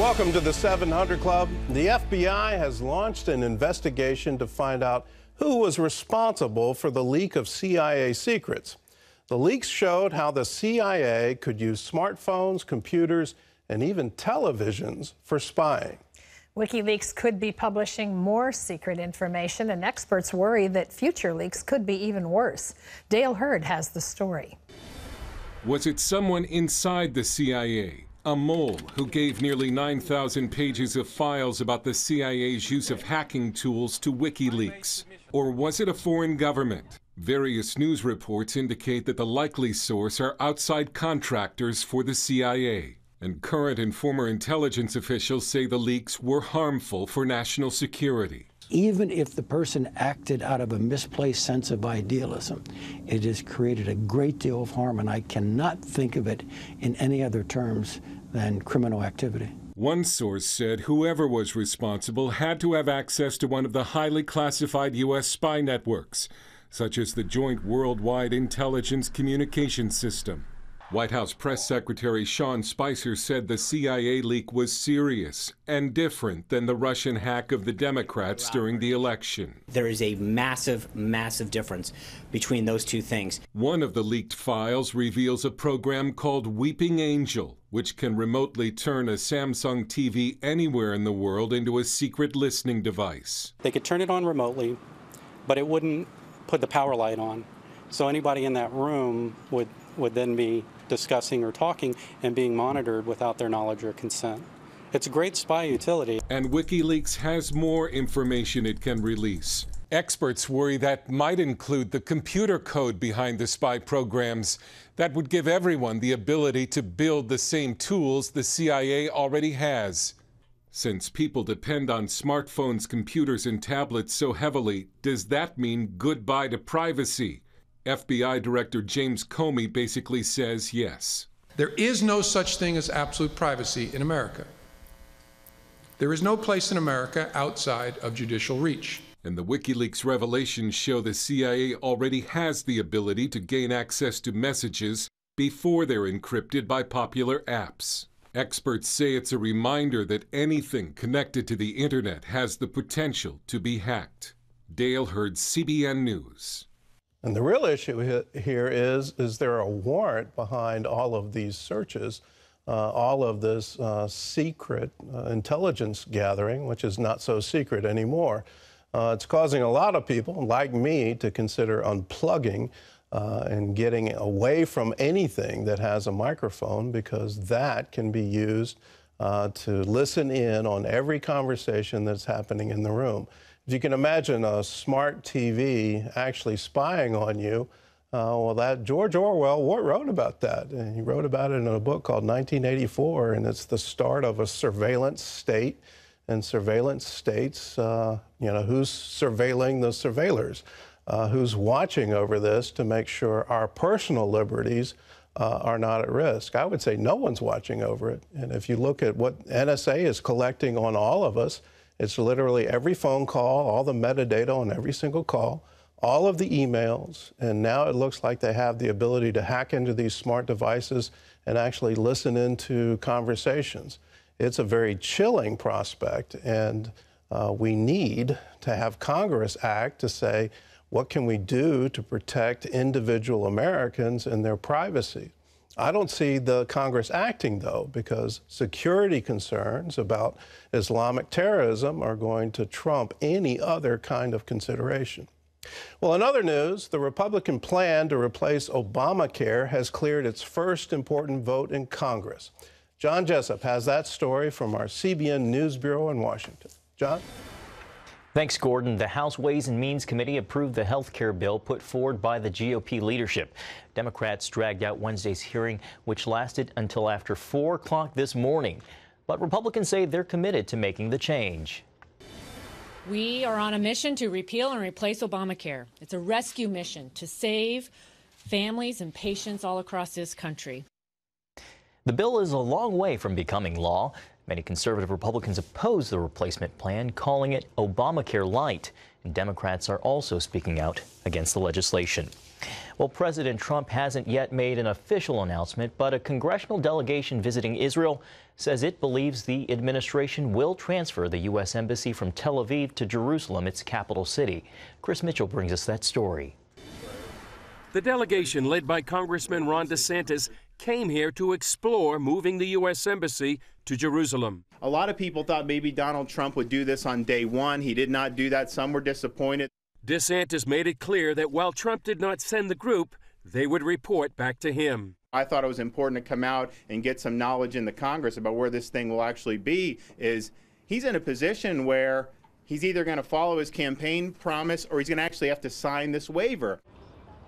Welcome to the 700 Club. The FBI has launched an investigation to find out who was responsible for the leak of CIA secrets. The leaks showed how the CIA could use smartphones, computers, and even televisions for spying. WikiLeaks could be publishing more secret information, and experts worry that future leaks could be even worse. Dale Hurd has the story. Was it someone inside the CIA? A mole who gave nearly 9,000 pages of files about the CIA's use of hacking tools to WikiLeaks? Or was it a foreign government? Various news reports indicate that the likely source are outside contractors for the CIA. And current and former intelligence officials say the leaks were harmful for national security. Even if the person acted out of a misplaced sense of idealism, it has created a great deal of harm, and I cannot think of it in any other terms than criminal activity. One source said whoever was responsible had to have access to one of the highly classified U.S. spy networks, such as the Joint Worldwide Intelligence Communication System. White House Press Secretary Sean Spicer said the CIA leak was serious and different than the Russian hack of the Democrats during the election. There is a massive, massive difference between those two things. One of the leaked files reveals a program called Weeping Angel, which can remotely turn a Samsung TV anywhere in the world into a secret listening device. They could turn it on remotely, but it wouldn't put the power light on. So anybody in that room would then be discussing or talking and being monitored without their knowledge or consent. It's a great spy utility. And WikiLeaks has more information it can release. Experts worry that might include the computer code behind the spy programs that would give everyone the ability to build the same tools the CIA already has. Since people depend on smartphones, computers, and tablets so heavily, does that mean goodbye to privacy? FBI Director James Comey basically says yes. There is no such thing as absolute privacy in America. There is no place in America outside of judicial reach. And the WikiLeaks revelations show the CIA already has the ability to gain access to messages before they're encrypted by popular apps. Experts say it's a reminder that anything connected to the internet has the potential to be hacked. Dale Hurd, CBN News. And the real issue here is there a warrant behind all of these searches, all of this secret intelligence gathering, which is not so secret anymore? It's causing a lot of people, like me, to consider unplugging and getting away from anything that has a microphone, because that can be used to listen in on every conversation that's happening in the room. If you can imagine a smart TV actually spying on you, well, that George Orwell wrote about that. And he wrote about it in a book called 1984, and it's the start of a surveillance state. And surveillance states, who's surveilling the surveillors, who's watching over this to make sure our personal liberties are not at risk. I would say no one's watching over it. And if you look at what NSA is collecting on all of us, it's literally every phone call, all the metadata on every single call, all of the emails, and now it looks like they have the ability to hack into these smart devices and actually listen into conversations. It's a very chilling prospect, and we need to have Congress act to say, what can we do to protect individual Americans and their privacy? I don't see the Congress acting, though, because security concerns about Islamic terrorism are going to trump any other kind of consideration. Well, in other news, the Republican plan to replace Obamacare has cleared its first important vote in Congress. John Jessup has that story from our CBN News Bureau in Washington. John? Thanks, Gordon. The House Ways and Means Committee approved the health care bill put forward by the GOP leadership. Democrats dragged out Wednesday's hearing, which lasted until after 4 o'clock this morning. But Republicans say they're committed to making the change. We are on a mission to repeal and replace Obamacare. It's a rescue mission to save families and patients all across this country. The bill is a long way from becoming law. Many conservative Republicans oppose the replacement plan, calling it Obamacare light. And Democrats are also speaking out against the legislation. Well, President Trump hasn't yet made an official announcement, but a congressional delegation visiting Israel says it believes the administration will transfer the U.S. Embassy from Tel Aviv to Jerusalem, its capital city. Chris Mitchell brings us that story. The delegation, led by Congressman Ron DeSantis, came here to explore moving the U.S. Embassy to Jerusalem. A lot of people thought maybe Donald Trump would do this on day one. He did not do that. Some were disappointed. DeSantis made it clear that while Trump did not send the group, they would report back to him. I thought it was important to come out and get some knowledge in the Congress about where this thing will actually be. He's in a position where he's either going to follow his campaign promise or he's going to actually have to sign this waiver.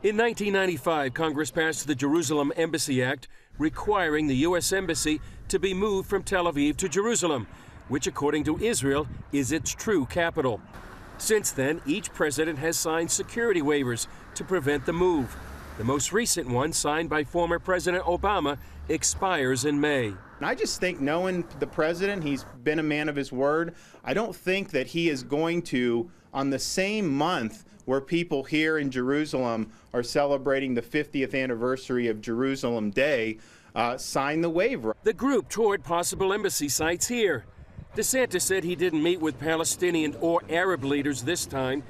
In 1995, Congress passed the Jerusalem Embassy Act, requiring the U.S. Embassy to be moved from Tel Aviv to Jerusalem, which, according to Israel, is its true capital. Since then, each president has signed security waivers to prevent the move. The most recent one, signed by former President Obama, expires in May. And I just think, knowing the president, he's been a man of his word. I don't think that he is going to, on the same month where people here in Jerusalem are celebrating the 50th anniversary of Jerusalem Day, sign the waiver. The group toured possible embassy sites here. DeSantis said he didn't meet with Palestinian or Arab leaders this time,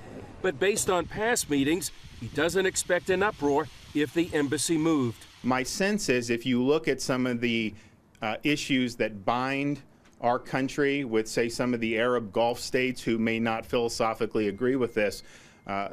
but based on past meetings, he doesn't expect an uproar if the embassy moved. My sense is, if you look at some of the issues that bind our country with, say, some of the Arab Gulf states who may not philosophically agree with this,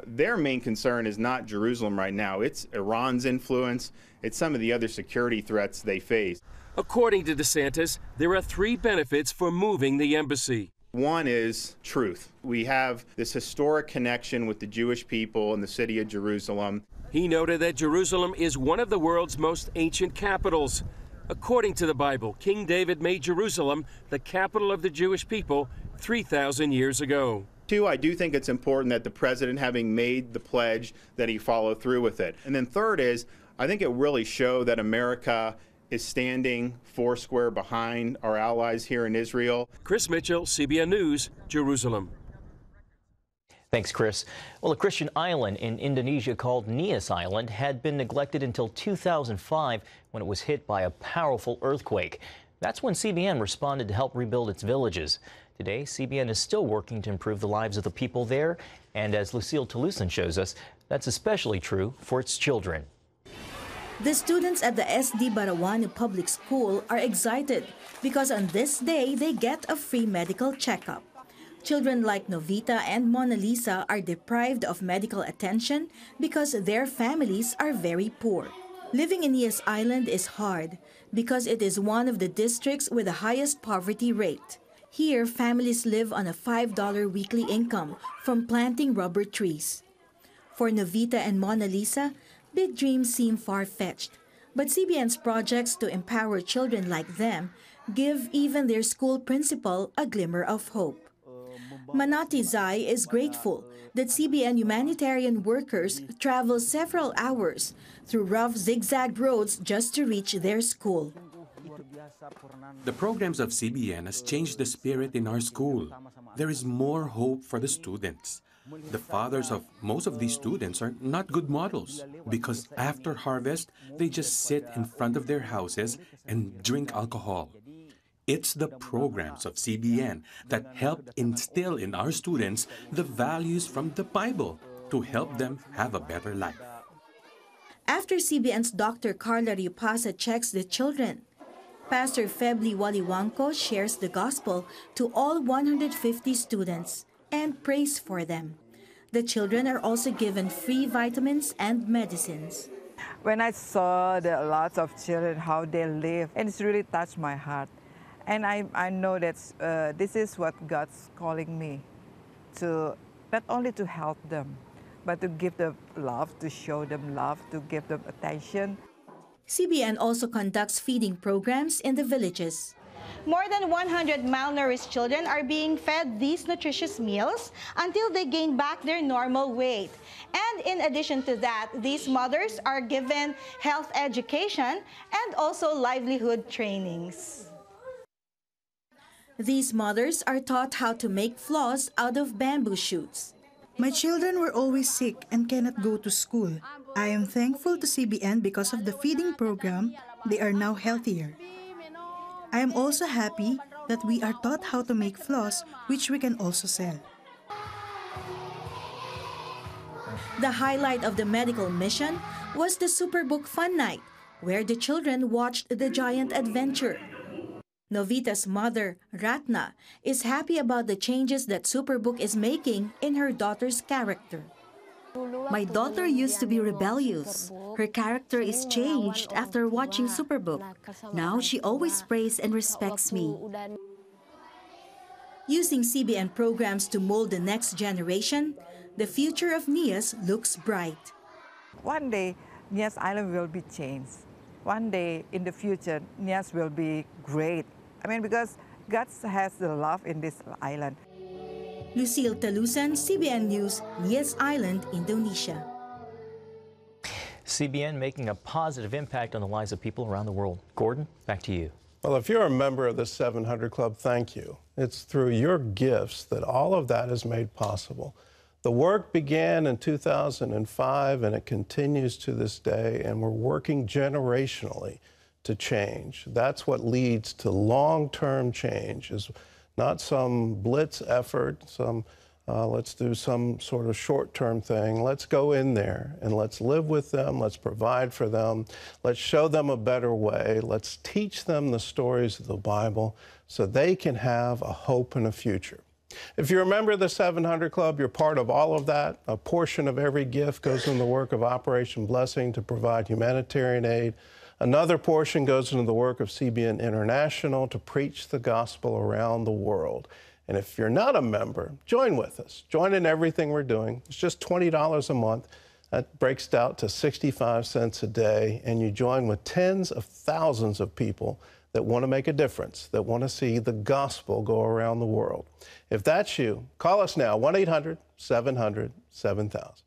their main concern is not Jerusalem right now. It's Iran's influence. It's some of the other security threats they face. According to DeSantis, there are 3 benefits for moving the embassy. One is truth. We have this historic connection with the Jewish people in the city of Jerusalem. He noted that Jerusalem is one of the world's most ancient capitals. According to the Bible, King David made Jerusalem the capital of the Jewish people 3,000 years ago. Two, I do think it's important that the president, having made the pledge, that he follow through with it. And then third is, I think it really showed that America is standing foursquare behind our allies here in Israel. Chris Mitchell, CBN News, Jerusalem. Thanks, Chris. Well, a Christian island in Indonesia called Nias Island had been neglected until 2005 when it was hit by a powerful earthquake. That's when CBN responded to help rebuild its villages. Today, CBN is still working to improve the lives of the people there, and as Lucille Toulousan shows us, that's especially true for its children. The students at the SD Barawan Public School are excited because on this day they get a free medical checkup. Children like Novita and Mona Lisa are deprived of medical attention because their families are very poor. Living in Nias Island is hard because it is one of the districts with the highest poverty rate. Here, families live on a $5 weekly income from planting rubber trees. For Novita and Mona Lisa, big dreams seem far-fetched, but CBN's projects to empower children like them give even their school principal a glimmer of hope. Manati Zai is grateful that CBN humanitarian workers travel several hours through rough zigzag roads just to reach their school. The programs of CBN has changed the spirit in our school. There is more hope for the students. The fathers of most of these students are not good models because after harvest, they just sit in front of their houses and drink alcohol. It's the programs of CBN that help instill in our students the values from the Bible to help them have a better life. After CBN's Dr. Carla Riopasa checks the children, Pastor Febli Waliwanko shares the gospel to all 150 students and prays for them. The children are also given free vitamins and medicines. When I saw the lots of children, how they live, and it's really touched my heart. And I know that this is what God's calling me to, not only to help them, but to give them love, to show them love, to give them attention. CBN also conducts feeding programs in the villages. More than 100 malnourished children are being fed these nutritious meals until they gain back their normal weight. And in addition to that, these mothers are given health education and also livelihood trainings. These mothers are taught how to make floss out of bamboo shoots. My children were always sick and cannot go to school. I am thankful to CBN because of the feeding program. They are now healthier. I am also happy that we are taught how to make floss, which we can also sell. The highlight of the medical mission was the Superbook Fun Night, where the children watched the giant adventure. Novita's mother, Ratna, is happy about the changes that Superbook is making in her daughter's character. My daughter used to be rebellious. Her character is changed after watching Superbook. Now she always prays and respects me. Using CBN programs to mold the next generation, the future of NIAS looks bright. One day, NIAS Island will be changed. One day in the future, NIAS will be great. I mean, because God has the love in this island. Lucille Talusan, CBN News, NIAS Island, Indonesia. CBN making a positive impact on the lives of people around the world. Gordon, back to you. Well, if you're a member of the 700 Club, thank you. It's through your gifts that all of that is made possible. The work began in 2005 and it continues to this day, and we're working generationally to change. That's what leads to long-term change, is not some blitz effort, let's do some sort of short-term thing. Let's go in there and let's live with them, let's provide for them, let's show them a better way, let's teach them the stories of the Bible so they can have a hope and a future. If you're a member of the 700 Club, you're part of all of that. A portion of every gift goes in the work of Operation Blessing to provide humanitarian aid. Another portion goes into the work of CBN International to preach the gospel around the world. And if you're not a member, join with us. Join in everything we're doing. It's just $20 a month. That breaks out to 65 cents a day. And you join with tens of thousands of people that want to make a difference, that want to see the gospel go around the world. If that's you, call us now, 1-800-700-7000.